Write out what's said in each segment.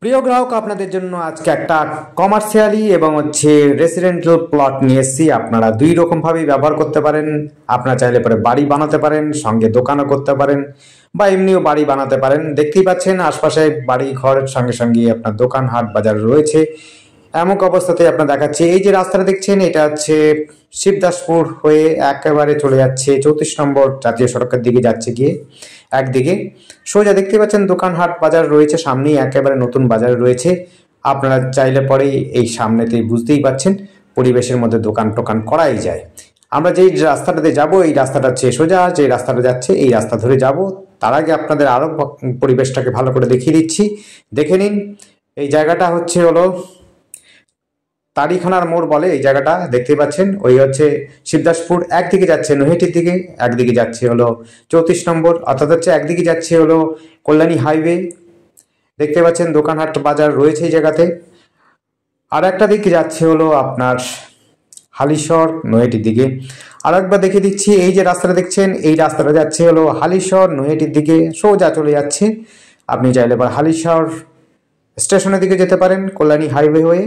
প্রিয় গ্রাহক, আপনাদের জন্য আজকে একটা কমার্শিয়ালি এবং রেসিডেন্টাল প্লট নিয়ে এসেছি। আপনারা দুই রকম ভাবেই ব্যবহার করতে পারেন। আপনারা চাইলে পরে বাড়ি বানাতে পারেন, সঙ্গে দোকানও করতে পারেন, বা এমনিও বাড়ি বানাতে পারেন। দেখতেই পাচ্ছেন আশপাশে বাড়ি ঘরের সঙ্গে সঙ্গে আপনার দোকান হাট বাজার রয়েছে। এমন অবস্থাতে আপনার দেখাচ্ছি, এই যে রাস্তাটা দেখছেন এটা হচ্ছে শিবদাসপুর হয়ে একেবারে চলে যাচ্ছে 34 নম্বর জাতীয় সড়কের দিকে যাচ্ছে। গিয়ে একদিকে সোজা দেখতে পাচ্ছেন দোকান হাট বাজার রয়েছে, সামনেই একেবারে নতুন বাজার রয়েছে। আপনারা চাইলে পরে এই সামনেতেই বুঝতেই পাচ্ছেন পরিবেশের মধ্যে দোকান টোকান করাই যায়। আমরা যেই রাস্তাটাতে যাব এই রাস্তাটা হচ্ছে সোজা যে রাস্তাটা যাচ্ছে এই রাস্তা ধরে যাব। তার আগে আপনাদের আরও পরিবেশটাকে ভালো করে দেখিয়ে দিচ্ছি, দেখে নিন। এই জায়গাটা হলো তারিখানার মোড় বলে এই জায়গাটা, দেখতে পাচ্ছেন। ওই হচ্ছে শিবদাসপুর, একদিকে যাচ্ছে নৈহাটির দিকে, একদিকে যাচ্ছে 34 নম্বর, অর্থাৎ একদিকে যাচ্ছে কল্যাণী হাইওয়ে। দেখতে পাচ্ছেন দোকানহাট বাজার রয়েছে এই জায়গাতে। আর একটা দিকে যাচ্ছে আপনার হালিশহর নৈহাটির দিকে। আর একবার দেখে দিচ্ছি, এই যে রাস্তাটা দেখছেন এই রাস্তাটা যাচ্ছে হালিশহর নৈহাটির দিকে, সোজা চলে যাচ্ছে। আপনি চাইলে পরে হালিশহর স্টেশনের দিকে যেতে পারেন কল্যাণী হাইওয়ে হয়ে,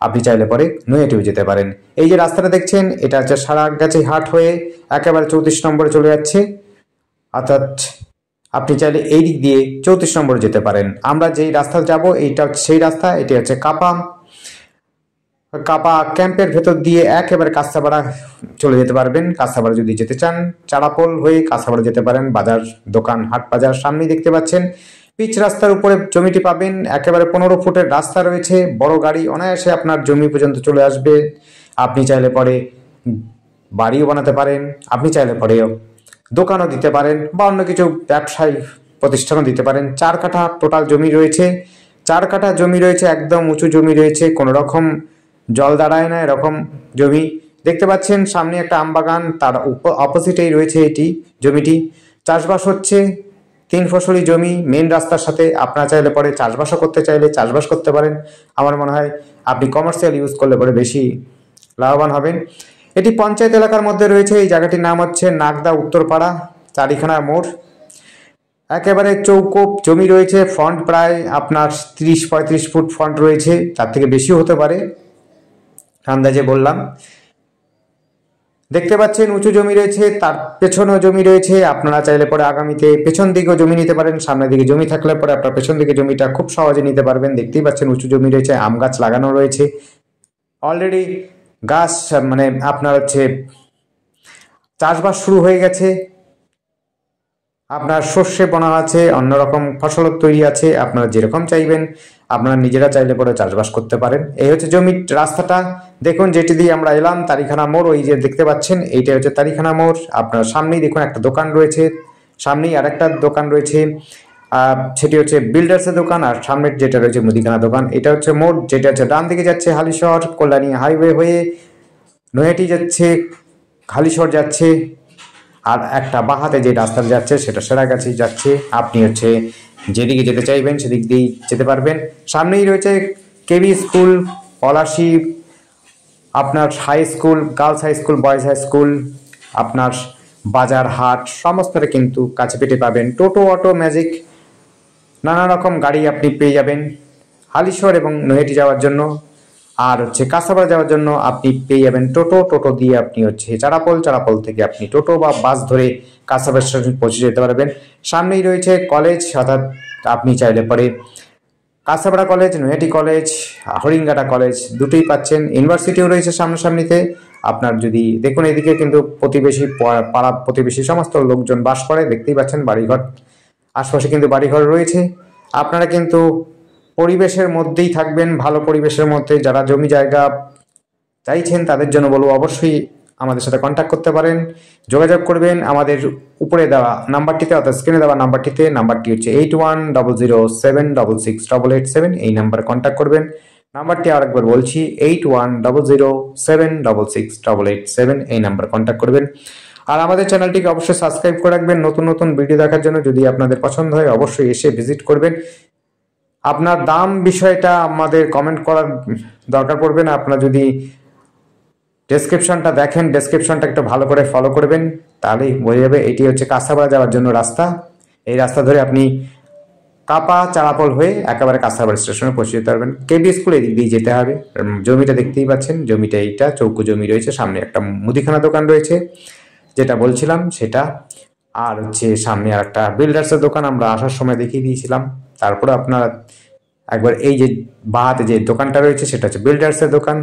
আপনি চাইলে পরে নৈহাটিও যেতে পারেন। এই যে রাস্তাটা দেখছেন এটা হচ্ছে সারাগাছি হাট হয়ে একেবারে 34 নম্বরে চলে যাচ্ছে, অর্থাৎ আপনি চাইলে এই দিক দিয়ে 34 নম্বরে যেতে পারেন। আমরা যেই রাস্তা যাব এইটা হচ্ছে সেই রাস্তা, এটি হচ্ছে কাপা ক্যাম্পের ভেতর দিয়ে একেবারে কাঁচাপাড়া চলে যেতে পারবেন। কাঁচাপাড়া যদি যেতে চান চারাপোল হয়ে কাঁচাপাড়া যেতে পারেন। বাজার দোকান হাট বাজার সামনেই দেখতে পাচ্ছেন। পিচ রাস্তার উপরে জমিটি পাবেন, একেবারে 15 ফুটের রাস্তা রয়েছে, বড় গাড়ি অনায়াসে আপনার জমি পর্যন্ত চলে আসবে। আপনি চাইলে পরে বাড়িও বানাতে পারেন, আপনি চাইলে পরেও দোকানও দিতে পারেন, বা অন্য কিছু ব্যবসায়ী প্রতিষ্ঠানও দিতে পারেন। 4 কাঠা টোটাল জমি রয়েছে, 4 কাঠা জমি রয়েছে, একদম উঁচু জমি রয়েছে, কোনো রকম জল দাঁড়ায় না এরকম জমি। দেখতে পাচ্ছেন সামনে একটা আমবাগান, তার অপোজিটেই রয়েছে এটি জমিটি। চাষবাস হচ্ছে, 3 ফসলি জমি মেন রাস্তার সাথে। আপনারা চাইলে পরে চাষবাসও করতে চাইলে চাষবাস করতে পারেন। আমার মনে হয় আপনি কমার্শিয়াল ইউজ করলে পরে বেশি লাভবান হবেন। এটি পঞ্চায়েত এলাকার মধ্যে রয়েছে। এই জায়গাটির নাম হচ্ছে নাগদা উত্তরপাড়া, চারিখানার মোড়। একেবারে চৌকো জমি রয়েছে, ফ্রন্ট প্রায় আপনার 30-35 ফুট ফ্রন্ট রয়েছে, তার থেকে বেশিও হতে পারে, আন্দাজে বললাম। দেখতে পাচ্ছেন উঁচু জমি রয়েছে, তার পেছনেও জমি রয়েছে। আপনারা চাইলে পরে আগামীতে পেছন দিকেও জমি নিতে পারেন। সামনের দিকে জমি থাকলে পরে আপনার পেছন দিকে জমিটা খুব সহজে নিতে পারবেন। দেখতেই পাচ্ছেন উঁচু জমি রয়েছে, আম গাছ লাগানো রয়েছে অলরেডি। গাছ আপনার চাষবাস শুরু হয়ে গেছে, আপনার সর্ষে বোনা আছে, অন্যরকম ফসল তৈরি আছে। আপনারা যেরকম চাইবেন আপনারা নিজেরা চাইলে পরে চাষবাস করতে পারেন। এই হচ্ছে জমির রাস্তাটা, দেখুন যেটি দিয়ে আমরা এলাম তারিখানা মোড়। ওই যে দেখতে পাচ্ছেন এইটা হচ্ছে তারিখানা মোড়। আপনার সামনেই দেখুন একটা দোকান রয়েছে, সামনেই আর একটা দোকান রয়েছে, সেটি হচ্ছে বিল্ডার্সের দোকান। আর সামনের যেটা রয়েছে মুদিখানা দোকান। এটা হচ্ছে মোড়, যেটা হচ্ছে ডান দিকে যাচ্ছে হালিশহর কল্যাণী হাইওয়ে হয়ে নৈহাটি যাচ্ছে, হালিশহর যাচ্ছে। আর একটা বাঁহাতে যে রাস্তা যাচ্ছে সেটা সারাগাছি যাচ্ছে। আপনি যেদিকে যেতে চাইবেন সেদিক দিয়েই যেতে পারবেন। সামনেই রয়েছে কেবি স্কুল, পলাশি, আপনার high school, girls high school, boys high school, আপনার বাজার হাট সমস্তটা কিন্তু কাছে পেতে পাবেন। টোটো, অটো, ম্যাজিক নানা রকম গাড়ি আপনি পেয়ে যাবেন হালিশহর এবং নৈহাটি যাওয়ার জন্য। আর কাঁচাপাড়া যাওয়ার জন্য আপনি পেয়ে যাবেন টোটো দিয়ে আপনি চারাপোল থেকে আপনি টোটো বা বাস ধরে কাঁচাপাড়া স্টেশন পৌঁছে যেতে পারবেন। সামনেই রয়েছে কলেজ, অর্থাৎ আপনি চাইলে পরে Kanchapara college, Naihati college, Haringhata college দুটোই পাচ্ছেন। ইউনিভার্সিটিও রয়েছে সামনাসামনিতে। আপনার যদি দেখুন এদিকে কিন্তু পাড়া প্রতিবেশী সমস্ত লোকজন বাস করে, দেখতেই পাচ্ছেন বাড়িঘর আশপাশে কিন্তু বাড়িঘর রয়েছে। আপনারা কিন্তু পরিবেশের মধ্যেই থাকবেন, ভালো পরিবেশের মধ্যে। যারা জমি জায়গা চাইছেন তাদের জন্য বলবো অবশ্যই আমাদের সাথে কন্ট্যাক্ট করতে পারেন, যোগাযোগ করবেন আমাদের উপরে দেওয়া নাম্বারটিতে, অর্থাৎ স্ক্রিনে দেওয়া নাম্বারটিতে। নাম্বারটি হচ্ছে 8100768887। এই নাম্বারে কন্ট্যাক্ট করবেন। নাম্বারটি আরেকবার বলছি, 8100768887। এই নাম্বারে কন্ট্যাক্ট করবেন। আর আমাদের চ্যানেলটিকে অবশ্যই সাবস্ক্রাইব করে রাখবেন নতুন নতুন ভিডিও দেখার জন্য। যদি আপনাদের পছন্দ হয় অবশ্যই এসে ভিজিট করবেন। আপনার দাম বিষয়টা আমাদের কমেন্ট করার দরকার পড়বে না। আপনারা যদি ডেসক্রিপশনটা দেখেন, ডেসক্রিপশনটা একটু ভালো করে ফলো করবেন, তাহলেই বোঝা যাবে। এটি হচ্ছে কাঁচাপাড়া যাওয়ার জন্য রাস্তা। এই রাস্তা ধরে আপনি কাপা চারাপল হয়ে একেবারে কাঁসারবাড়ি স্টেশনে পৌঁছে যেতে পারবেন। কেবি স্কুল এদিক দিয়ে যেতে হবে। জমিটা দেখতেই পাচ্ছেন, জমিটা এইটা চৌকো জমি রয়েছে, সামনে একটা মুদিখানা দোকান রয়েছে যেটা বলছিলাম সেটা, আর হচ্ছে সামনে আর একটা বিল্ডার্সের দোকান আমরা আসার সময় দেখিয়ে দিয়েছিলাম। তারপরে আপনারা একবার এই যে বাঁহাতে যে দোকানটা রয়েছে সেটা হচ্ছে বিল্ডার্সের দোকান।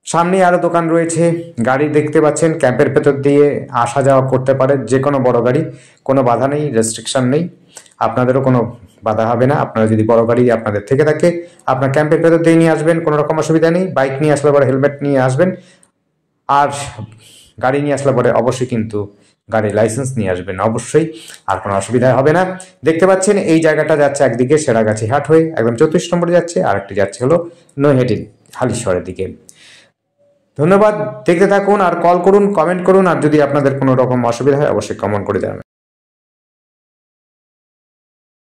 সামনে আরো দোকান রয়েছে, গাড়ি দেখতে পাচ্ছেন, ক্যাম্পের ভেতর দিয়ে আসা যাওয়া করতে পারে যে কোনো বড় গাড়ি, কোনো বাধা নেই, রেস্ট্রিকশন নেই, আপনাদেরও কোনো বাধা হবে না। আপনারা যদি বড় গাড়ি আপনাদের থেকে থাকে আপনার ক্যাম্পের ভেতর দিয়ে নিয়ে আসবেন, কোনো রকম অসুবিধা নেই। বাইক নিয়ে আসলে পরে হেলমেট নিয়ে আসবেন, আর গাড়ি নিয়ে আসলে পরে অবশ্যই কিন্তু গাড়ির লাইসেন্স নিয়ে আসবেন অবশ্যই, আর কোনো অসুবিধা হবে না। দেখতে পাচ্ছেন এই জায়গাটা যাচ্ছে একদিকে সেরাগাছি হাট হয়ে একদম 34 নম্বরে যাচ্ছে, আর একটি যাচ্ছে হলো নৈহাটি হালিশহরের দিকে। ধন্যবাদ, দেখতে থাকুন আর কল করুন, কমেন্ট করুন, আর যদি আপনাদের কোনো রকম অসুবিধা হয় অবশ্যই কমেন্ট করে জানাবেন।